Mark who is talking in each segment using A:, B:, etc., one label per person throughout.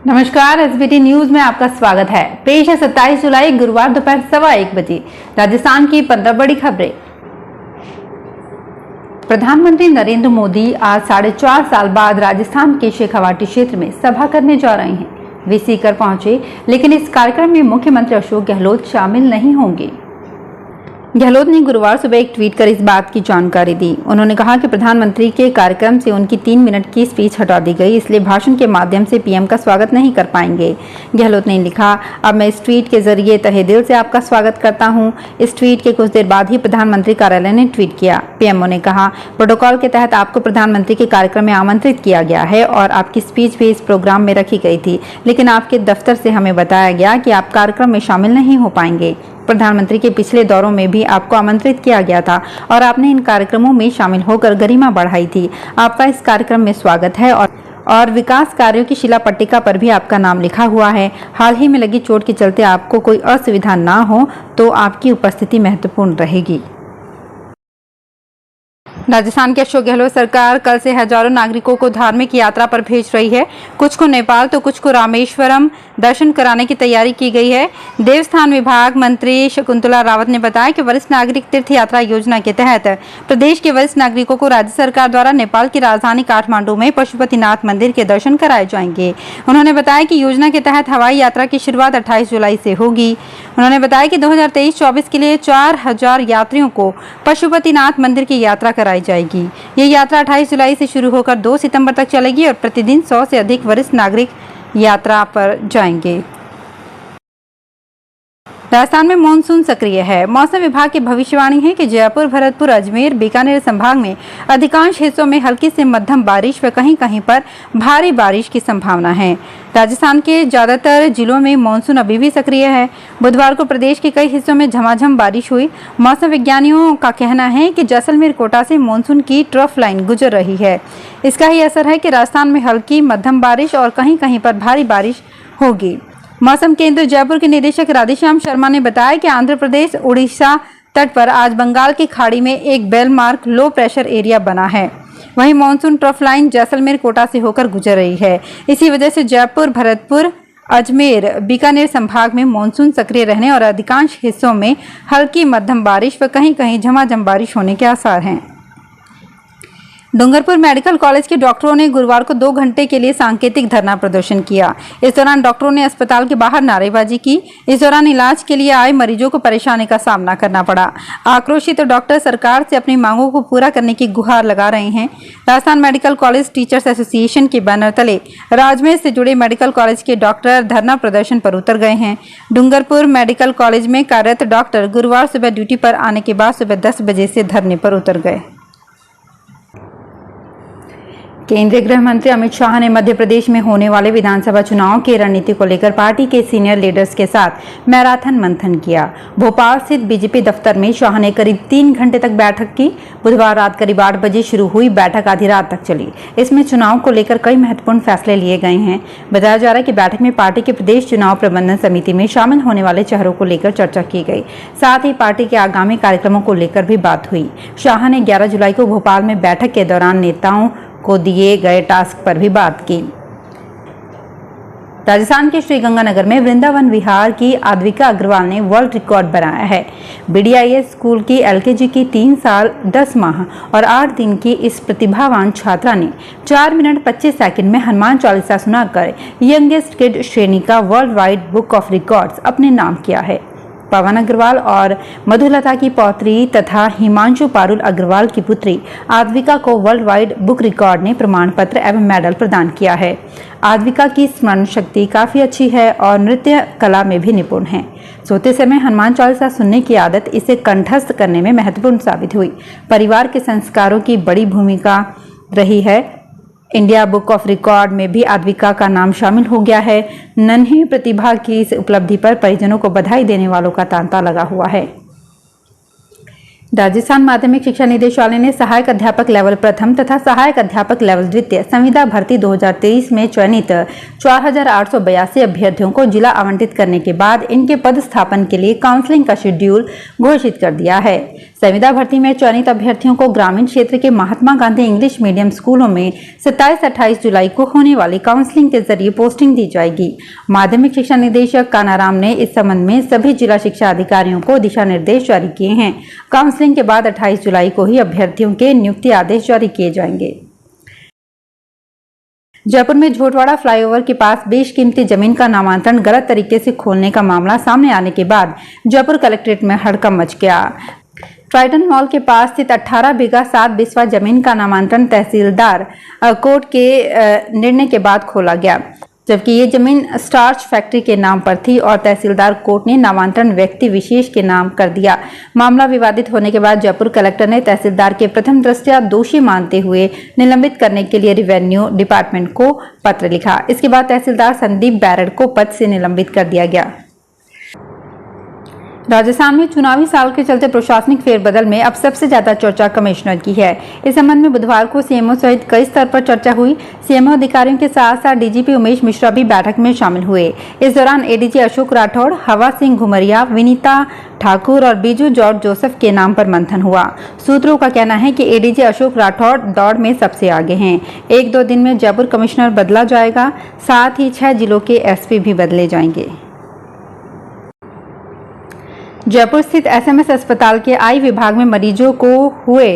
A: नमस्कार, SBT news में आपका स्वागत है। पेश है 27 जुलाई गुरुवार दोपहर 1:15 बजे राजस्थान की 15 बड़ी खबरें। प्रधानमंत्री नरेंद्र मोदी आज 4.5 साल बाद राजस्थान के शेखावाटी क्षेत्र में सभा करने जा रहे हैं। वे सीकर पहुंचे, लेकिन इस कार्यक्रम में मुख्यमंत्री अशोक गहलोत शामिल नहीं होंगे। गहलोत ने गुरुवार सुबह एक ट्वीट कर इस बात की जानकारी दी। उन्होंने कहा कि प्रधानमंत्री के कार्यक्रम से उनकी 3 मिनट की स्पीच हटा दी गई, इसलिए भाषण के माध्यम से पीएम का स्वागत नहीं कर पाएंगे। गहलोत ने लिखा, अब मैं इस ट्वीट के जरिए तहे दिल से आपका स्वागत करता हूं। इस ट्वीट के कुछ देर बाद ही प्रधानमंत्री कार्यालय ने ट्वीट किया। पीएमओ ने कहा, प्रोटोकॉल के तहत आपको प्रधानमंत्री के कार्यक्रम में आमंत्रित किया गया है और आपकी स्पीच भी इस प्रोग्राम में रखी गई थी, लेकिन आपके दफ्तर से हमें बताया गया कि आप कार्यक्रम में शामिल नहीं हो पाएंगे। प्रधानमंत्री के पिछले दौरों में भी आपको आमंत्रित किया गया था और आपने इन कार्यक्रमों में शामिल होकर गरिमा बढ़ाई थी। आपका इस कार्यक्रम में स्वागत है और विकास कार्यों की शिला पट्टिका पर भी आपका नाम लिखा हुआ है। हाल ही में लगी चोट के चलते आपको कोई असुविधा ना हो तो आपकी उपस्थिति महत्वपूर्ण रहेगी। राजस्थान के अशोक गहलोत सरकार कल से हजारों नागरिकों को धार्मिक यात्रा पर भेज रही है। कुछ को नेपाल तो कुछ को रामेश्वरम दर्शन कराने की तैयारी की गई है। देवस्थान विभाग मंत्री शकुंतला रावत ने बताया कि वरिष्ठ नागरिक तीर्थ यात्रा योजना के तहत प्रदेश के वरिष्ठ नागरिकों को राज्य सरकार द्वारा नेपाल की राजधानी काठमांडू में पशुपतिनाथ मंदिर के दर्शन कराए जाएंगे। उन्होंने बताया कि योजना के तहत हवाई यात्रा की शुरुआत 28 जुलाई से होगी। उन्होंने बताया कि 2023-24 के लिए 4000 यात्रियों को पशुपतिनाथ मंदिर की यात्रा कराई जाएगी। ये यात्रा 28 जुलाई से शुरू होकर 2 सितंबर तक चलेगी और प्रतिदिन 100 से अधिक वरिष्ठ नागरिक यात्रा पर जाएंगे। राजस्थान में मानसून सक्रिय है। मौसम विभाग की भविष्यवाणी है कि जयपुर, भरतपुर, अजमेर, बीकानेर संभाग में अधिकांश हिस्सों में हल्की से मध्यम बारिश व कहीं-कहीं पर भारी बारिश की संभावना है। राजस्थान के ज्यादातर जिलों में मानसून अभी भी सक्रिय है। बुधवार को प्रदेश के कई हिस्सों में झमाझम बारिश हुई। मौसम विज्ञानियों का कहना है कि जैसलमेर कोटा से मानसून की ट्रफ लाइन गुजर रही है। इसका ही असर है कि राजस्थान में हल्की मध्यम बारिश और कहीं-कहीं पर भारी बारिश होगी। मौसम केंद्र जयपुर के निदेशक राधेश्याम शर्मा ने बताया कि आंध्र प्रदेश उड़ीसा तट पर आज बंगाल की खाड़ी में एक बेलमार्क लो प्रेशर एरिया बना है। वहीं monsoon trough line Jaisalmer Kota से होकर गुजर रही है। इसी वजह से जयपुर, भरतपुर, अजमेर, बीकानेर संभाग में मानसून सक्रिय रहने और अधिकांश हिस्सों में हल्की मध्यम बारिश व कहीं-कहीं झमाझम बारिश होने के आसार हैं। डूंगरपुर मेडिकल कॉलेज के डॉक्टरों ने गुरुवार को 2 घंटे के लिए सांकेतिक धरना प्रदर्शन किया। इस दौरान डॉक्टरों ने अस्पताल के बाहर नारेबाजी की। इस दौरान इलाज के लिए आए मरीजों को परेशानी का सामना करना पड़ा। आक्रोशित डॉक्टर सरकार से अपनी मांगों को पूरा करने की गुहार लगा रहे हैं। Rajasthan medical college teachers association के बैनर तले राजमेर से जुड़े मेडिकल कॉलेज के डॉक्टर धरना प्रदर्शन पर उतर गए हैं। डूंगरपुर मेडिकल कॉलेज में कार्यरत डॉक्टर गुरुवार सुबह ड्यूटी पर आने के बाद सुबह 10 बजे से धरने पर उतर गए। केंद्रीय गृह मंत्री अमित शाह ने मध्य प्रदेश में होने वाले विधानसभा चुनाव की रणनीति को लेकर पार्टी के सीनियर लीडर्स के साथ मैराथन मंथन किया। भोपाल स्थित बीजेपी दफ्तर में शाह ने करीब 3 घंटे तक बैठक की। बुधवार रात करीब 8 बजे शुरू हुई बैठक आधी रात तक चली। इसमें चुनाव को लेकर कई महत्वपूर्ण फैसले लिए गए हैं। बताया जा रहा है कि बैठक में पार्टी के प्रदेश चुनाव प्रबंधन समिति में शामिल होने वाले चेहरों को लेकर चर्चा की गई। साथ ही पार्टी के आगामी कार्यक्रमों को लेकर भी बात हुई। शाह ने 11 जुलाई को भोपाल में बैठक के दौरान नेताओं को दिए गए टास्क पर भी बात की। राजस्थान के श्रीगंगानगर में वृंदावन विहार की आद्विका अग्रवाल ने वर्ल्ड रिकॉर्ड बनाया है। बीडीआईएस स्कूल की एलकेजी की 3 साल 10 माह और 8 दिन की इस प्रतिभावान छात्रा ने 4 मिनट 25 सेकंड में हनुमान चालीसा सुनाकर यंगेस्ट किड श्रेणी का world wide book of records अपने नाम किया है। पवन अग्रवाल और मधुलता की पौत्री तथा हिमांशु पारुल अग्रवाल की पुत्री आद्विका को वर्ल्ड वाइड बुक रिकॉर्ड ने प्रमाण पत्र एवं मेडल प्रदान किया है। आद्विका की स्मरण शक्ति काफी अच्छी है और नृत्य कला में भी निपुण है। सोते समय हनुमान चालीसा सुनने की आदत इसे कंठस्थ करने में महत्वपूर्ण साबित हुई। परिवार के संस्कारों की बड़ी भूमिका रही है। इंडिया बुक ऑफ रिकॉर्ड में भी आद्विका का नाम शामिल हो गया है। नन्ही प्रतिभा की इस उपलब्धि पर परिजनों को बधाई देने वालों का तांता लगा हुआ है। राजस्थान माध्यमिक शिक्षा निदेशालय ने सहायक अध्यापक लेवल प्रथम तथा सहायक अध्यापक लेवल द्वितीय संविदा भर्ती 2023 में चयनित 4,882 अभ्यर्थियों को जिला आवंटित करने के बाद इनके पदस्थापन के लिए काउंसलिंग का शेड्यूल घोषित कर दिया है। संविदा भर्ती में चयनित अभ्यर्थियों को ग्रामीण क्षेत्र के महात्मा गांधी इंग्लिश मीडियम स्कूलों में 27-28 जुलाई को होने वाली काउंसलिंग के जरिए पोस्टिंग दी जाएगी। माध्यमिक शिक्षा निदेशक कानाराम ने इस संबंध में सभी जिला शिक्षा अधिकारियों को दिशा निर्देश जारी किए हैं। काउंसलिंग के बाद 28 जुलाई को ही अभ्यर्थियों के नियुक्ति आदेश जारी किए जाएंगे। जयपुर में झोटवाड़ा फ्लाईओवर के पास बेशकीमती जमीन का नामांतरण गलत तरीके से खोलने का मामला सामने आने के बाद जयपुर कलेक्ट्रेट में हड़कंप मच गया। ट्राइडन मॉल के पास स्थित 18 बीघा 7 बिस्वा जमीन का नामांतरण तहसीलदार कोर्ट के निर्णय के बाद खोला गया, जबकि ये जमीन स्टार्च फैक्ट्री के नाम पर थी और तहसीलदार कोर्ट ने नामांतरण व्यक्ति विशेष के नाम कर दिया। मामला विवादित होने के बाद जयपुर कलेक्टर ने तहसीलदार के प्रथम दृष्टया दोषी मानते हुए निलंबित करने के लिए रेवेन्यू डिपार्टमेंट को पत्र लिखा। इसके बाद तहसीलदार संदीप बैरड को पद से निलंबित कर दिया गया। राजस्थान में चुनावी साल के चलते प्रशासनिक फेरबदल में अब सबसे ज्यादा चर्चा कमिश्नर की है। इस संबंध में बुधवार को सीएमओ सहित कई स्तर पर चर्चा हुई। सीएमओ अधिकारियों के साथ साथ डीजीपी उमेश मिश्रा भी बैठक में शामिल हुए। इस दौरान एडीजी अशोक राठौड़, हवा सिंह घुमरिया, विनीता ठाकुर और बीजू जॉर्ज जोसेफ के नाम पर मंथन हुआ। सूत्रों का कहना है कि एडीजी अशोक राठौड़ दौड़ में सबसे आगे हैं। 1-2 दिन में जयपुर कमिश्नर बदला जाएगा, साथ ही 6 जिलों के एसपी भी बदले जाएंगे। जयपुर स्थित एसएमएस अस्पताल के आई विभाग में मरीजों को हुए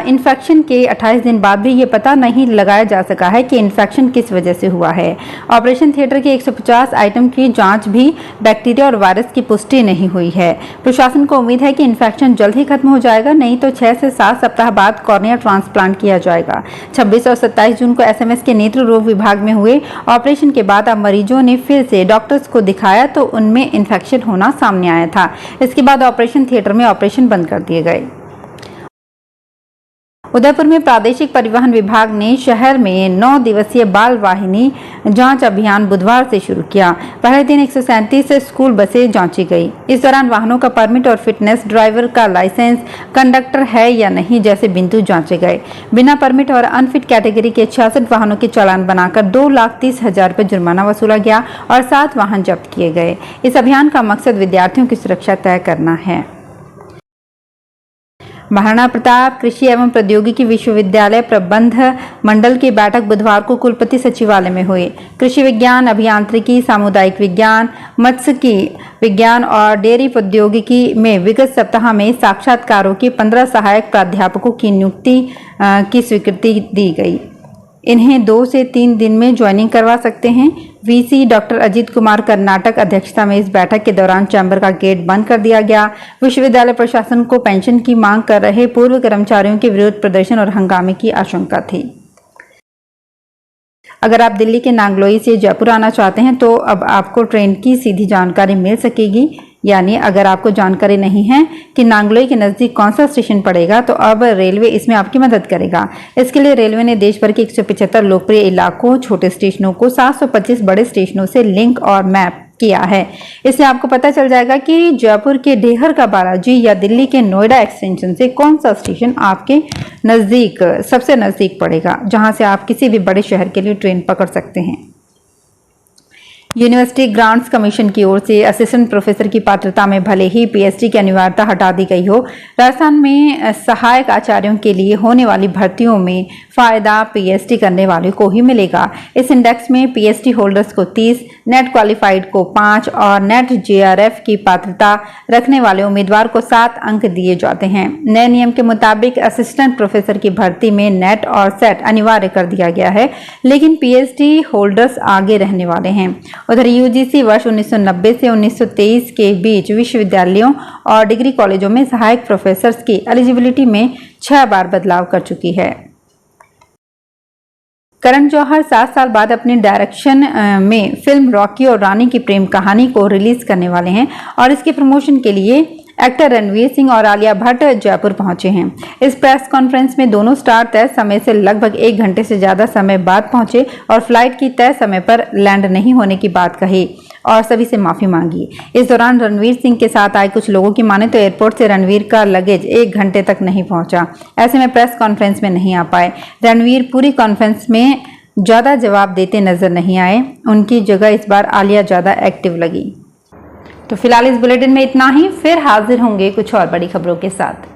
A: इन्फेक्शन के 28 दिन बाद भी ये पता नहीं लगाया जा सका है कि इन्फेक्शन किस वजह से हुआ है। ऑपरेशन थिएटर के 150 आइटम की जांच भी बैक्टीरिया और वायरस की पुष्टि नहीं हुई है। प्रशासन को उम्मीद है कि इन्फेक्शन जल्द ही खत्म हो जाएगा, नहीं तो 6 से 7 सप्ताह बाद कॉर्निया ट्रांसप्लांट किया जाएगा। 26 और 27 जून को एसएमएस के नेत्र रोग विभाग में हुए ऑपरेशन के बाद अब मरीजों ने फिर से डॉक्टर्स को दिखाया तो उनमें इन्फेक्शन होना सामने आया था। इसके बाद ऑपरेशन थिएटर में ऑपरेशन बंद कर दिए गए। उदयपुर में प्रादेशिक परिवहन विभाग ने शहर में 9 दिवसीय बाल वाहिनी जांच अभियान बुधवार से शुरू किया। पहले दिन 137 स्कूल बसें जांची गई। इस दौरान वाहनों का परमिट और फिटनेस, ड्राइवर का लाइसेंस, कंडक्टर है या नहीं जैसे बिंदु जांचे गए। बिना परमिट और अनफिट कैटेगरी के 66 वाहनों के चालान बनाकर 2,30,000 रुपये जुर्माना वसूला गया और 7 वाहन जब्त किए गए। इस अभियान का मकसद विद्यार्थियों की सुरक्षा तय करना है। महाराणा प्रताप कृषि एवं प्रौद्योगिकी विश्वविद्यालय प्रबंध मंडल की बैठक बुधवार को कुलपति सचिवालय में हुई। कृषि विज्ञान, अभियांत्रिकी, सामुदायिक विज्ञान, मत्स्यिकी विज्ञान और डेयरी प्रौद्योगिकी में विगत सप्ताह में साक्षात्कारों के 15 सहायक प्राध्यापकों की नियुक्ति की स्वीकृति दी गई। इन्हें 2 से 3 दिन में ज्वाइनिंग करवा सकते हैं। वीसी डॉक्टर अजीत कुमार कर्नाटक अध्यक्षता में इस बैठक के दौरान चैम्बर का गेट बंद कर दिया गया। विश्वविद्यालय प्रशासन को पेंशन की मांग कर रहे पूर्व कर्मचारियों के विरोध प्रदर्शन और हंगामे की आशंका थी। अगर आप दिल्ली के नांगलोई से जयपुर आना चाहते हैं तो अब आपको ट्रेन की सीधी जानकारी मिल सकेगी। यानी अगर आपको जानकारी नहीं है कि नांगलोई के नज़दीक कौन सा स्टेशन पड़ेगा तो अब रेलवे इसमें आपकी मदद करेगा। इसके लिए रेलवे ने देश भर के 175 लोकप्रिय इलाकों, छोटे स्टेशनों को 725 बड़े स्टेशनों से लिंक और मैप किया है। इससे आपको पता चल जाएगा कि जयपुर के डेहर का बालाजी या दिल्ली के नोएडा एक्सटेंशन से कौन सा स्टेशन आपके नज़दीक सबसे नज़दीक पड़ेगा, जहां से आप किसी भी बड़े शहर के लिए ट्रेन पकड़ सकते हैं। यूनिवर्सिटी ग्रांट्स कमीशन की ओर से असिस्टेंट प्रोफेसर की पात्रता में भले ही पीएचडी की अनिवार्यता हटा दी गई हो, राजस्थान में सहायक आचार्यों के लिए होने वाली भर्तियों में फायदा पीएचडी करने वाले को ही मिलेगा। इस इंडेक्स में पीएचडी होल्डर्स को 30, नेट क्वालिफाइड को 5 और नेट जेआरएफ की पात्रता रखने वाले उम्मीदवार को 7 अंक दिए जाते हैं। नए नियम के मुताबिक असिस्टेंट प्रोफेसर की भर्ती में नेट और सेट अनिवार्य कर दिया गया है, लेकिन पीएचडी होल्डर्स आगे रहने वाले हैं। उधर यूजीसी वर्ष 1990 से 1923 के बीच विश्वविद्यालयों और डिग्री कॉलेजों में सहायक प्रोफेसर्स की एलिजिबिलिटी में 6 बार बदलाव कर चुकी है। करण जौहर 7 साल बाद अपने डायरेक्शन में फिल्म रॉकी और रानी की प्रेम कहानी को रिलीज करने वाले हैं और इसके प्रमोशन के लिए एक्टर रणवीर सिंह और आलिया भट्ट जयपुर पहुंचे हैं। इस प्रेस कॉन्फ्रेंस में दोनों स्टार तय समय से लगभग 1 घंटे से ज्यादा समय बाद पहुंचे और फ्लाइट की तय समय पर लैंड नहीं होने की बात कही। और सभी से माफी मांगी। इस दौरान रणवीर सिंह के साथ आए कुछ लोगों की माने तो एयरपोर्ट से रणवीर का लगेज 1 घंटे तक नहीं पहुंचा। ऐसे में प्रेस कॉन्फ्रेंस में नहीं आ पाए। रणवीर पूरी कॉन्फ्रेंस में ज्यादा जवाब देते नजर नहीं आए। उनकी जगह इस बार आलिया ज्यादा एक्टिव लगी। तो फिलहाल इस बुलेटिन में इतना ही। फिर हाजिर होंगे कुछ और बड़ी खबरों के साथ।